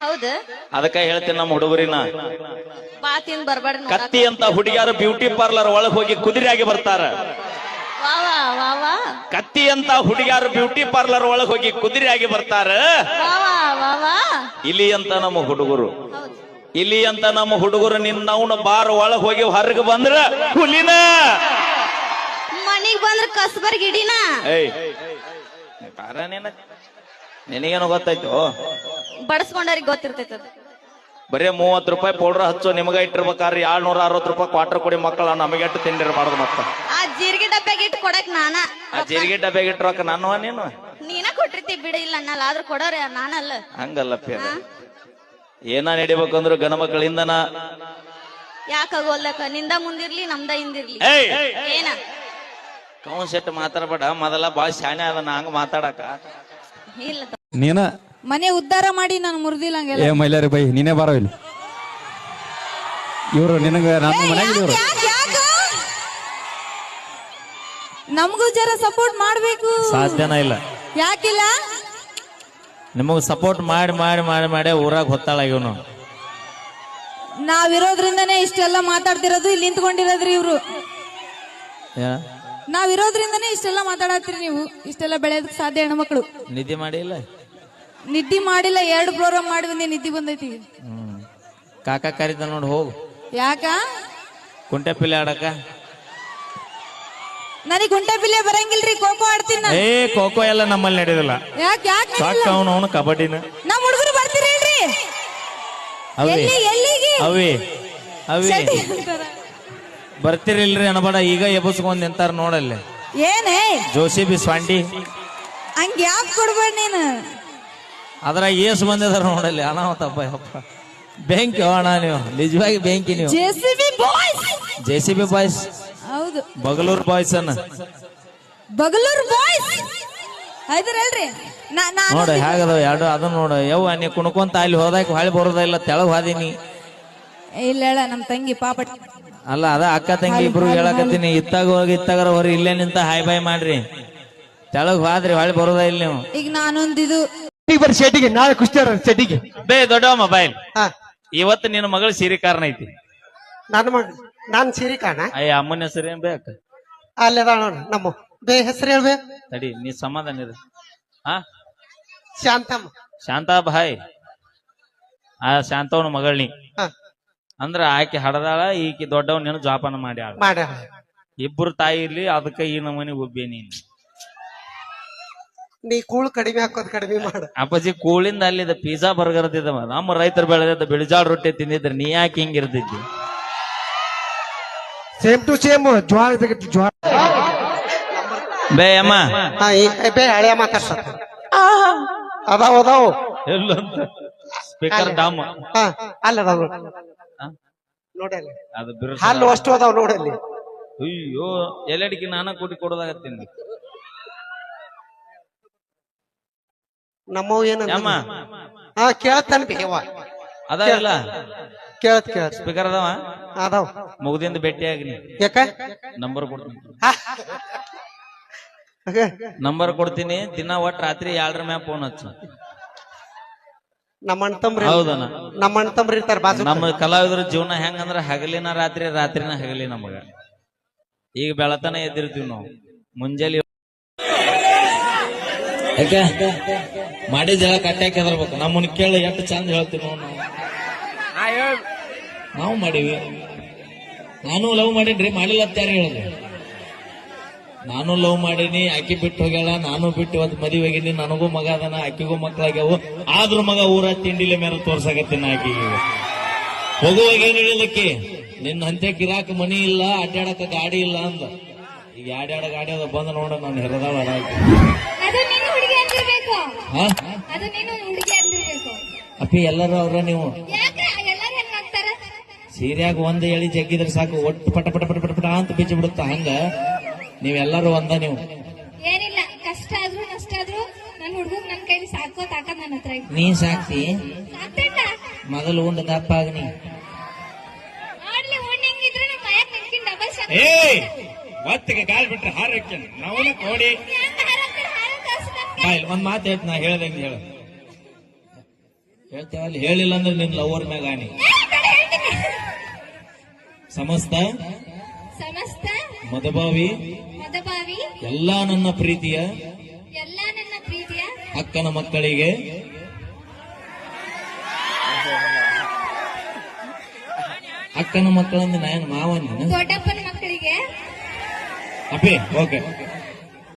ಹೌದು ಅದಕ್ಕ ಹೇಳ್ತೀನಿ ನಮ್ಮ ಹುಡುಗರಿನ ಬಾತಿನ್ ಬರ್ಬೇಡ ಕತ್ತಿ ಅಂತ ಹುಡುಗಿಯಾರು ಬ್ಯೂಟಿ ಪಾರ್ಲರ್ ಒಳಗ್ ಹೋಗಿ ಕುದುರೆಯಾಗಿ ಬರ್ತಾರ. ವಾವಾ ವಾವಾ ಕತ್ತಿ ಅಂತ ಹುಡುಗಿಯಾರು ಬ್ಯೂಟಿ ಪಾರ್ಲರ್ ಒಳಗ್ ಹೋಗಿ ಕುದುರೆಯಾಗಿ ಬರ್ತಾರ. ವಾವಾ ವಾವಾ ಇಲ್ಲಿ ಅಂತ ನಮ್ಮ ಹುಡುಗರು ಹೌದು ಇಲ್ಲಿ ಅಂತ ನಮ್ಮ ಹುಡುಗರು ನಿನ್ನವನ ಬಾರ್ ಒಳಗ್ ಹೋಗಿ ಹೊರಗೆ ಬಂದ್ರ ಹುಲಿನ ಮನಿಗ್ ಬಂದ್ರ ಕಸ್ಬರ್ ಗಿಡಿನ ಏಯ್ ಬಾರ ನಿನಗೇನು ಗೊತ್ತಾಯ್ತು? ಬಡಸ್ಕೊಂಡವ್ರಿಗೆ ಗೊತ್ತಿರ್ತೈತ ಅದು. ಬರೇ 30 ರೂಪಾಯಿ ಪೌಡರ್ ಹಚ್ಚೋ ನಿಮಗ ಇಟ್ಟಿರ್ಬೇಕಾದ್ರೆ 760 ರೂಪಾಯಿ ಕ್ವಾರ್ಟರ್ ಕೊಡಿ ಮಕ್ಕಳ ನಮಗೆಟ್ಟು ತಿಂಡಿರ್ಬಾರ್ದು. ಮತ್ತ ಆ ಜೀರಿಗೆ ಡಬ್ಬ್ಯಾಗ ಇಟ್ಟು ಕೊಡಕ್ ನಾನ ಆ ಜೀರಿಗೆ ಡಬ್ಬ್ಯಾಗ ಇಟ್ಟಿರೋಕ ನಾನು ನೀನು ನೀನ ಕೊಟ್ಟಿರ್ತಿ ಬಿಡ ಇಲ್ಲ ಅನ್ನಲ್ಲ ಆದ್ರೂ ಕೊಡೋರ ನಾನಲ್ಲ. ಹಂಗಲ್ಲಪ್ಪ ಏನ ನಡಿಬೇಕಂದ್ರು ಗಣ ಮಕ್ಕಳಿಂದನ ಯಾಕಾಗೋಲ್ಲಕ ನಿಂದ ಮುಂದಿರ್ಲಿ ನಮ್ದ ಹಿಂದಿರ್ಲಿ. ಏನ ಕೌನ್ ಸೆಟ್ ಮಾತಾಡ್ಬೇಡ ಮೊದಲ ಬಾಳ ಶಾಣೆ ಅದನ್ನ ಹಂಗ ಮಾತಾಡಕ ಇಲ್ಲ ನೀನ ಮನೆ ಉದ್ಧಾರ ಮಾಡಿ ನಾನು ಮುರಿದಿಲ್ಲ ಏ ಮೈಲಾರಿ ಬೈ ನೀನೇ ಬಾರೋ ಇಲ್ಲಿ. ಇವ್ರು ನಿನಗ ನಮ್ಮ ಮನ್ಯಾಗ ಇವ್ರು ನಮಗೂ ಜರ ಸಪೋರ್ಟ್ ಮಾಡ್ಬೇಕು. ಸಾಧ್ಯನ ಇಲ್ಲ. ಯಾಕಿಲ್ಲ? ನಿಮಗ್ ಸಪೋರ್ಟ್ ಮಾಡಿ ಮಾಡಿ ಮಾಡಿ ಮಾಡಿ ಊರಾಗ ಹೊತ್ತಾಳ ಇವನು. ನಾವಿರೋದ್ರಿಂದನೇ ಇಷ್ಟೆಲ್ಲ ಮಾತಾಡ್ತಿರೋದು, ಇಲ್ಲಿ ನಿಂತ್ಕೊಂಡಿರೋದ್ರಿ ಇವ್ರು. ನಾವಿರೋದ್ರಿಂದನೇ ಇಷ್ಟೆಲ್ಲ ಮಾತಾಡತ್ತೀರಿ ನೀವು. ಇಷ್ಟೆಲ್ಲ ಬೆಳೆಯೋದಕ್ಕೆ ಸಾಧ್ಯ ಹೆಣ್ಮಕ್ಳು. ನಿದ್ದೆ ಮಾಡಿ ಇಲ್ಲ? ನಿದ್ದೆ ಮಾಡಿಲ್ಲ, 2 ಪ್ರೋಗ್ರಾಮ್ ಮಾಡಿ ಬಂದೆ, ನಿದ್ದೆ ಬಂದೈತಿ. ಕಾಕ ಕರಿತ ನೋಡಿ ಹೋಗು. ಯಾಕ? ಕುಂಟೆ ಪಿಲ್ಲೆ ಆಡಕ. ನನಗೆ ಗುಂಟೆ ಪಿಲ್ಲೆ ಬರಂಗಿಲ್ರಿ, ಖೋಖೋ ಆಡ್ತೀನಿ ನಾನು. ಏ ಖೋಖೋ ಎಲ್ಲ ನಮ್ಮಲ್ಲಿ ನಡೆಯೋದಿಲ್ಲ. ಯಾಕೆ ಯಾಕೆ ಸಾಕ ಅವನು ಕಬಡ್ಡಿನ. ನಮ್ಮ ಹುಡುಗರು ಬರ್ತೀರೇನ್ರಿ? ಎಲ್ಲಿಗೆ? ಅವೇ ಬರ್ತಿರಿಲ್ರಿ ಅನ್ಬೇಡ. ಈಗ ಎಬಸ್ಕೊಂಡ್ ನಿಂತಾರ ನೋಡಲ್ಲಿ. ಏನೇ ಜೋಸಿ ಬಿ ಸ್ವಾಂಡಿ ಹಂಗ ಯಾಕೆ ಕೊಡ್ಬೇಡ ನೀನು? ಅದ್ರಾಗ ಏಸ್ ಬಂದಿದಾರ ನೋಡಲ್ಲಿ. ಅನಾಹುತಪ್ಪ ಯಪ್ಪ. ಬೆಂಕಿ ಅಣ್ಣ ನೀವು, ನಿಜವಾಗಿ ಬೆಂಕಿ ನೀವು. JCB boys. ಹೌದು, ಬಗಲೂರ್ ಬಾಯ್ಸ್ ಅನ್ನ ಬಗಲೂರ್ ಬಾಯ್ಸ್ ಆಯ್ತಾರಲ್ರಿ. ನೋಡ ಹೇಗದಾವ ಎರಡು. ಅದನ್ನ ನೋಡ ಯವ್ವ ನೀ ಕುಣ್ಕೊಂತ ಅಲ್ಲಿ ಹೋದಾಕ ಹೊಳಿ ಬರೋದ ಇಲ್ಲ, ತೆಳಗ್ ಹಾದಿನಿ. ಇಲ್ಲ ಹೇಳ ನಮ್ ತಂಗಿ ಪಾಪ. ಅಲ್ಲ ಅದ ಅಕ್ಕ ತಂಗಿ ಇಬ್ರು ಹೇಳಕತ್ತೀನಿ. ಇತ್ತಾಗ ಹೋಗಿ ಇತ್ತಾಗ ಹೊರ ಇಲ್ಲೇ ನಿಂತ ಹಾಯ್ ಬಾಯ್ ಮಾಡ್ರಿ. ತೆಳಗ್ ಹೋದ್ರಿ ಹೊಳಿ ಬರೋದ ಇಲ್ಲ ನೀವು. ಈಗ ನಾನೊಂದಿದು ಶೆಟ್ಟಿಗೆ ನಾಳೆ ಕುಸ್ತಿ ಶೆಟ್ಟಿಗೆ ಬೇ ದೊಡ್ಡ ಮೊಬೈಲ್. ಇವತ್ತು ನಿನ್ನ ಮಗಳ ಸೀರೆ ಕಾರಣ ಐತಿ. ನನ್ನ ಮಗ ನಾನ್ ಸೀರೆ ಕಾಣ. ಅಯ್ಯ ಅಮ್ಮನ ಹೆಸರು ಏನ್ ಬೇಕ? ಅಲ್ಲದ ನೋಡ್ರಿ ನಮ್ಮ ಬೇ ಹೆಸರು ಹೇಳ್ಬೇ. ತಡಿ ನೀ ಸಮಾಧಾನ ಇರು. ಹಾ ಶಾಂತಮ್ಮ. ಶಾಂತಾ ಭಾಯ್. ಆ ಶಾಂತವನ ಮಗಳನಿ ಅಂದ್ರ ಆಕೆ ಹಡದಾಳ, ಈಕಿ ದೊಡ್ಡವ್ ನೀನು ಜಾಪಾನ ಮಾಡ್ಯಾಳ. ಇಬ್ರು ತಾಯಿ ಇರ್ಲಿ, ಅದಕ್ಕ ಈ ನಮ್ಮನೆ ಒಬ್ಬೇ ನೀನ್. ನೀ ಕೂಳು ಕಡಿಮೆ ಹಾಕೋದ್ ಕಡಿಮೆ ಮಾಡ. ಅಪ್ಪಾಜಿ ಕೂಳಿಂದ ಅಲ್ಲಿದ ಪಿಜ್ಜಾ ಬರ್ಗರ್ ತಿದ್ದವ. ನಮ್ಮ ರೈತರು ಬೆಳೆದ ಬಿಳಿಜಾಳ ರೊಟ್ಟಿ ತಿಂದಿದ್ರೆ ನೀ ಯಾಕೆ ಹಿಂಗಿರ್ತಿದ್ದಿ? ಸೇಮ್ ಟು ಸೇಮ್ ಜ್ವಾಳ ಜ್ವಾಳ. ಬೇ ಅಮ್ಮ ಬೇ ಹಳೆಯ ಮಾತಾಡ್ಸ ಅದಾವ ಎಲ್ಲಂತ ಸ್ಪೀಕರ್ ಡಾಮ್ ಅಲ್ಲದಾವ ನೋಡಿ. ಅದು ಬಿರು ಹಾಲು ಅಷ್ಟು ಅದಾವ ನೋಡಲ್ಲಿ. ಅಯ್ಯೋ ಎಲ್ಲಡಿಗೆ ನಾನ ಕೂಡಿ ಕೊಡೋದಾಗತ್ತೀನಿ. ನಮ್ಮವ್ ಏನ ಅಮ್ಮ ಕೇಳತ್ತಾನ ಬೇವ ಅದ ಇಲ್ಲ ಕೇಳತ್ ಸ್ಪೀಕರ್ ಅದಾವ ಅದಾವ. ಮುಗ್ದಿಂದ ಭೇಟಿ ಆಗ್ನಿ. ಯಾಕ ನಂಬರ್ ಕೊಡ್ತೀನಿ. ನಂಬರ್ ಕೊಡ್ತೀನಿ. ದಿನ ಒಟ್ಟು ರಾತ್ರಿ 2 ಮ್ಯಾಗ ಫೋನ್ ಹಚ್ಚು. ನಮ್ಮ ಅಣ್ಣ ತಮ್ರಿ ಹೌದನ? ನಮ್ಮ ಅಣ್ಣ ತಮ್ರಿ ಇರ್ತಾರ ಬಾಜು. ನಮ್ಮ ಕಲಾವಿದ್ರ ಜೀವನ ಹೆಂಗಂದ್ರ ಹಗಲಿನ ರಾತ್ರಿ, ರಾತ್ರಿನ ಹಗಲಿ ನಮಗ. ಈಗ ಬೆಳತನ ಎದ್ದಿರ್ತೀವಿ ನಾವು. ಮುಂಜಾನೆ ಯಾಕೆ ಮಾಡಿದ ಹೇಳ ಕಟ್ಟಾಕಿ ಹೆದರ್ಬೇಕು. ನಮ್ಮನ್ನ ಕೇಳಿ ಎಷ್ಟು ಚಂದ ಹೇಳ್ತೀವಿ ನಾವು ಮಾಡೀವಿ. ನಾನು ಲವ್ ಮಾಡೀನ್ರಿ, ಮಾಡಿಲ್ಲ ಅಂತ ಯಾರು ಹೇಳಿದ್ರು? ನಾನು ಲವ್ ಮಾಡೀನಿ, ಆಕಿ ಬಿಟ್ಟು ಹೋಗ್ಯಾಳ, ನಾನು ಬಿಟ್ಟು ಇವತ್ತು ಮದುವೆ ಹೋಗಿನಿ. ನನಗೂ ಮಗ ಅದನ, ಆಕಿಗೂ ಮಕ್ಳಾಗ್ಯಾವು. ಆದ್ರೂ ಮಗ ಊರ ತಿಂಡಿಲೆ ಮೇಲೆ ತೋರ್ಸಾಕತ್ತೀನಿ ಆಕಿಗೆ. ಹೋಗುವಾಗ ಏನ್ ಹೇಳಿದಕ್ಕೆ, ನಿನ್ನ ಅಂತ್ಯ ಕಿರಾಕ ಮನಿ ಇಲ್ಲ, ಅಡ್ಡಾಡಕ ಗಾಡಿ ಇಲ್ಲ ಅಂದ. ಈಗ ಅಡ್ಡಾಡ ಗಾಡಿ ಅದ ಬಂದ ನೋಡ ನಾನು ಹೆರದಾಳ. ಅಪ್ಪಿ ಎಲ್ಲರೂ ಅವ್ರ ನೀವು ಸೀರ್ಯಾಗ ಒಂದ್ ಎಳಿ ಜಗ್ಗಿದ್ರೆ ಸಾಕು, ಒಟ್ಟು ಪಟ ಪಟ ಪಟ ಪಟ ಪಟ ಅಂತ ಬಿಚ್ಚಿ ಬಿಡುತ್ತ. ಹಂಗ ನೀವೆಲ್ಲರೂ ಒಂದ. ನೀವು ಏನಿಲ್ಲ, ಕಷ್ಟ ಆದ್ರೂ ನಷ್ಟ ಆದ್ರೂ ನನ್ ಹುಡುಗ ನನ್ ಕೈಲಿ ಸಾಕೋ ತಾಕತ್ ನನ್ನ ಹತ್ರ ಐತಿ. ನೀ ಸಾಕ್ತಿ ಮೊದಲು ಉಂಡ ದಪ್ಪ ಆಗ್ನಿ. ಆಡ್ಲಿ ಉಣ್ಣಂಗಿದ್ರೆ ನಮ್ಮ ಮಯಾಕ್ ನಿನ್ಕಿನ್ ಡಬಲ್ ಸಾಕ. ಒತ್ತಿಗೆ ಗಾಳಿ ಬಿಟ್ರೆ ಹಾರಕ್ಕೆ ನಾವು ನೋಡಿ. ಒಂದ್ ಮಾತು ಹೇಳ್ತ ನಾ ಹೇಳ್ದಂಗೆ ಹೇಳ. ಹೇಳ್ತೇವಲ್ಲಿ ಹೇಳಿಲ್ಲ ಅಂದ್ರೆ ನಿನ್ ಲವರ್ ಮ್ಯಾಗ ಆನಿ. ಸಮಸ್ತ ಸಮಸ್ತ ಮದಭಾವಿ ಮದಭಾವಿ ಎಲ್ಲಾ ನನ್ನ ಪ್ರೀತಿಯ ಎಲ್ಲ ನನ್ನ ಪ್ರೀತಿಯ ಅಕ್ಕನ ಮಕ್ಕಳಿಗೆ ಅಕ್ಕನ ಮಕ್ಕಳಂದ್ರೆ ನಾನು ಮಾವನ್ನ ದೊಡ್ಡಪ್ಪನ ಮಕ್ಕಳಿಗೆ ಅಪ್ಪಿ ಓಕೆ